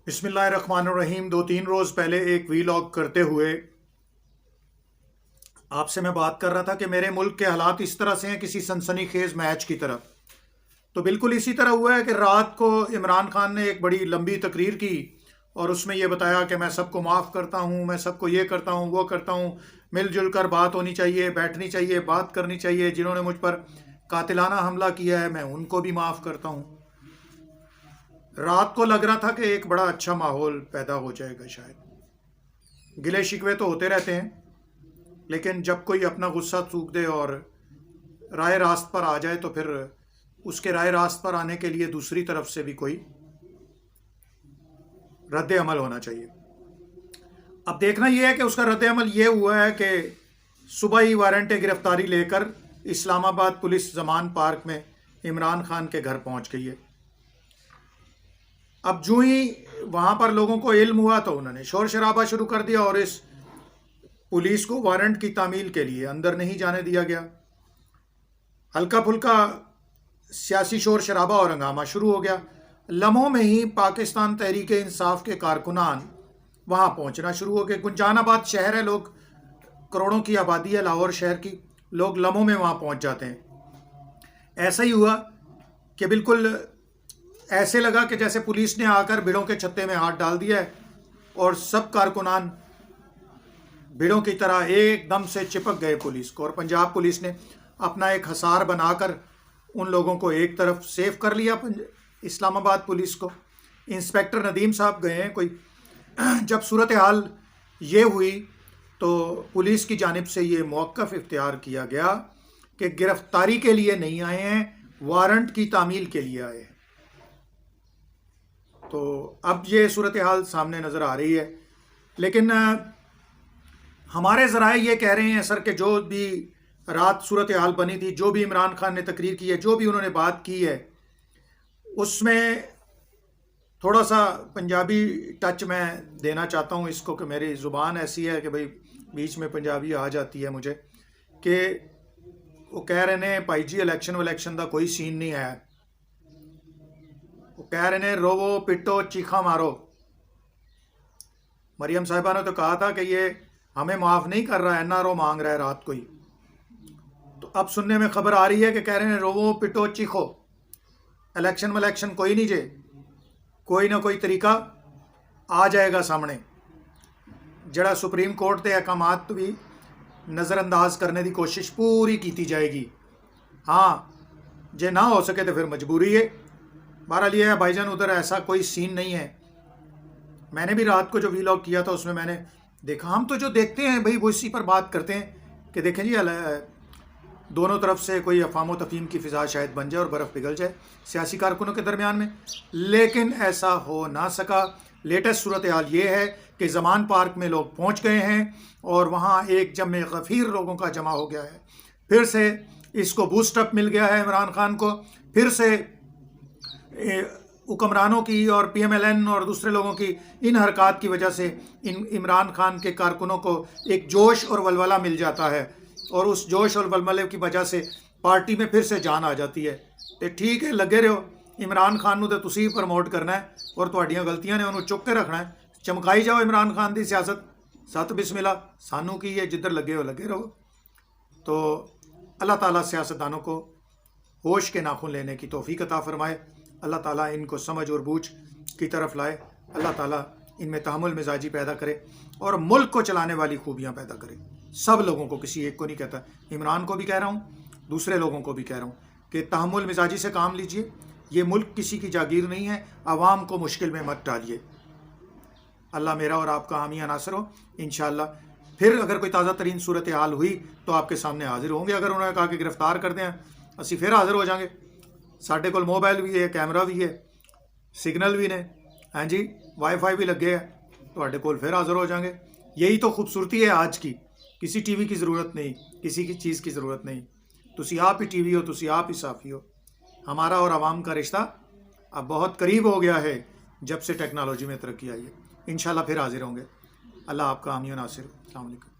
بسم اللہ الرحمن الرحیم۔ 2-3 روز پہلے ایک ویلاگ کرتے ہوئے آپ سے میں بات کر رہا تھا کہ میرے ملک کے حالات اس طرح سے ہیں کسی سنسنی خیز میچ کی طرح۔ تو بالکل اسی طرح ہوا ہے کہ رات کو عمران خان نے ایک بڑی لمبی تقریر کی اور اس میں یہ بتایا کہ میں سب کو معاف کرتا ہوں، میں سب کو یہ کرتا ہوں، وہ کرتا ہوں، مل جل کر بات ہونی چاہیے، بیٹھنی چاہیے، بات کرنی چاہیے، جنہوں نے مجھ پر قاتلانہ حملہ کیا ہے میں ان کو بھی معاف کرتا ہوں۔ رات کو لگ رہا تھا کہ ایک بڑا اچھا ماحول پیدا ہو جائے گا، شاید گلے شکوے تو ہوتے رہتے ہیں، لیکن جب کوئی اپنا غصہ تھوک دے اور رائے راست پر آ جائے تو پھر اس کے رائے راست پر آنے کے لیے دوسری طرف سے بھی کوئی رد عمل ہونا چاہیے۔ اب دیکھنا یہ ہے کہ اس کا رد عمل یہ ہوا ہے کہ صبح ہی وارنٹ گرفتاری لے کر اسلام آباد پولیس زمان پارک میں عمران خان کے گھر پہنچ گئی ہے۔ اب جو ہی وہاں پر لوگوں کو علم ہوا تو انہوں نے شور شرابہ شروع کر دیا اور اس پولیس کو وارنٹ کی تعمیل کے لیے اندر نہیں جانے دیا گیا۔ ہلکا پھلکا سیاسی شور شرابہ اور ہنگامہ شروع ہو گیا۔ لمحوں میں ہی پاکستان تحریک انصاف کے کارکنان وہاں پہنچنا شروع ہو گئے۔ گنجان آباد شہر ہے، لوگ کروڑوں کی آبادی ہے لاہور شہر کی، لوگ لمحوں میں وہاں پہنچ جاتے ہیں۔ ایسا ہی ہوا کہ بالکل ایسے لگا کہ جیسے پولیس نے آ کر بھیڑوں کے چھتے میں ہاتھ ڈال دیا ہے اور سب کارکنان بھیڑوں کی طرح ایک دم سے چپک گئے پولیس کو، اور پنجاب پولیس نے اپنا ایک حصار بنا کر ان لوگوں کو ایک طرف سیف کر لیا۔ اسلام آباد پولیس کو انسپیکٹر ندیم صاحب گئے ہیں کوئی، جب صورتحال یہ ہوئی تو پولیس کی جانب سے یہ موقف اختیار کیا گیا کہ گرفتاری کے لیے نہیں آئے ہیں، وارنٹ کی تعمیل کے لیے آئے ہیں۔ تو اب یہ صورتحال سامنے نظر آ رہی ہے، لیکن ہمارے ذرائع یہ کہہ رہے ہیں سر کہ جو بھی رات صورتحال بنی تھی، جو بھی عمران خان نے تقریر کی ہے، جو بھی انہوں نے بات کی ہے، اس میں تھوڑا سا پنجابی ٹچ میں دینا چاہتا ہوں اس کو، کہ میری زبان ایسی ہے کہ بھئی بیچ میں پنجابی آ جاتی ہے مجھے، کہ وہ کہہ رہے ہیں بھائی جی الیکشن دا کوئی سین نہیں ہے، وہ کہہ رہے ہیں روو پٹو چیخا مارو۔ مریم صاحبہ نے تو کہا تھا کہ یہ ہمیں معاف نہیں کر رہا ہے، NRO مانگ رہا ہے رات کو ہی، تو اب سننے میں خبر آ رہی ہے کہ کہہ رہے ہیں روو پٹو چیخو، الیکشن کوئی نہیں جے، کوئی نہ کوئی طریقہ آ جائے گا سامنے، جڑا سپریم کورٹ کے احکامات بھی نظر انداز کرنے دی کوشش پوری کیتی جائے گی۔ ہاں جے نہ ہو سکے تو پھر مجبوری ہے۔ بہرحال یہ ہے بھائی جان، ادھر ایسا کوئی سین نہیں ہے۔ میں نے بھی رات کو جو ویلاگ کیا تھا اس میں نے دیکھا، ہم تو جو دیکھتے ہیں بھائی وہ اسی پر بات کرتے ہیں کہ دیکھیں جی دونوں طرف سے کوئی افہام و تفہیم کی فضا شاید بن جائے اور برف پگھل جائے سیاسی کارکنوں کے درمیان میں، لیکن ایسا ہو نہ سکا۔ لیٹسٹ صورتحال یہ ہے کہ زمان پارک میں لوگ پہنچ گئے ہیں اور وہاں ایک جمع غفیر لوگوں کا جمع ہو گیا ہے۔ پھر سے اس کو بوسٹ اپ مل گیا ہے عمران خان کو، پھر سے حکمرانوں کی اور PMLN اور دوسرے لوگوں کی ان حرکات کی وجہ سے عمران خان کے کارکنوں کو ایک جوش اور ولولہ مل جاتا ہے، اور اس جوش اور ولولے کی وجہ سے پارٹی میں پھر سے جان آ جاتی ہے۔ تو ٹھیک ہے، لگے رہو، عمران خان نو تو تسی پروموٹ کرنا ہے اور تہاڈیاں غلطیاں نے انہوں چک کے رکھنا ہے، چمکائی جاؤ عمران خان دی سیاست، ست بسم اللہ، سانو کی ہے، جدھر لگے ہو لگے رہو۔ تو اللہ تعالیٰ سیاستدانوں کو ہوش کے ناخن لینے کی توفیق عطا فرمائے، اللہ تعالیٰ ان کو سمجھ اور بوجھ کی طرف لائے، اللہ تعالیٰ ان میں تحمل مزاجی پیدا کرے اور ملک کو چلانے والی خوبیاں پیدا کرے۔ سب لوگوں کو، کسی ایک کو نہیں کہتا، عمران کو بھی کہہ رہا ہوں، دوسرے لوگوں کو بھی کہہ رہا ہوں کہ تحمل مزاجی سے کام لیجئے، یہ ملک کسی کی جاگیر نہیں ہے، عوام کو مشکل میں مت ڈالیے۔ اللہ میرا اور آپ کا حامی ناصر ہو انشاءاللہ۔ پھر اگر کوئی تازہ ترین صورتحال ہوئی تو آپ کے سامنے حاضر ہوں گے۔ اگر انہوں نے کہا کہ گرفتار کر دیں اسی پھر حاضر ہو جائیں گے، ساڈے کول موبائل بھی ہے، کیمرہ بھی ہے، سگنل بھی نے، ہاں جی وائی فائی بھی لگے ہے، تواڈے کول پھر حاضر ہو جائیں گے۔ یہی تو خوبصورتی ہے آج کی، کسی ٹی وی کی ضرورت نہیں، کسی کی چیز کی ضرورت نہیں، تسی آپ ہی ٹی وی ہو، تسی آپ ہی صافی ہو۔ ہمارا اور عوام کا رشتہ اب بہت قریب ہو گیا ہے جب سے ٹیکنالوجی میں ترقی آئی ہے۔ انشاءاللہ پھر حاضر ہوں گے۔ اللہ آپ کا حامی و ناصر ہو۔ السلام علیکم۔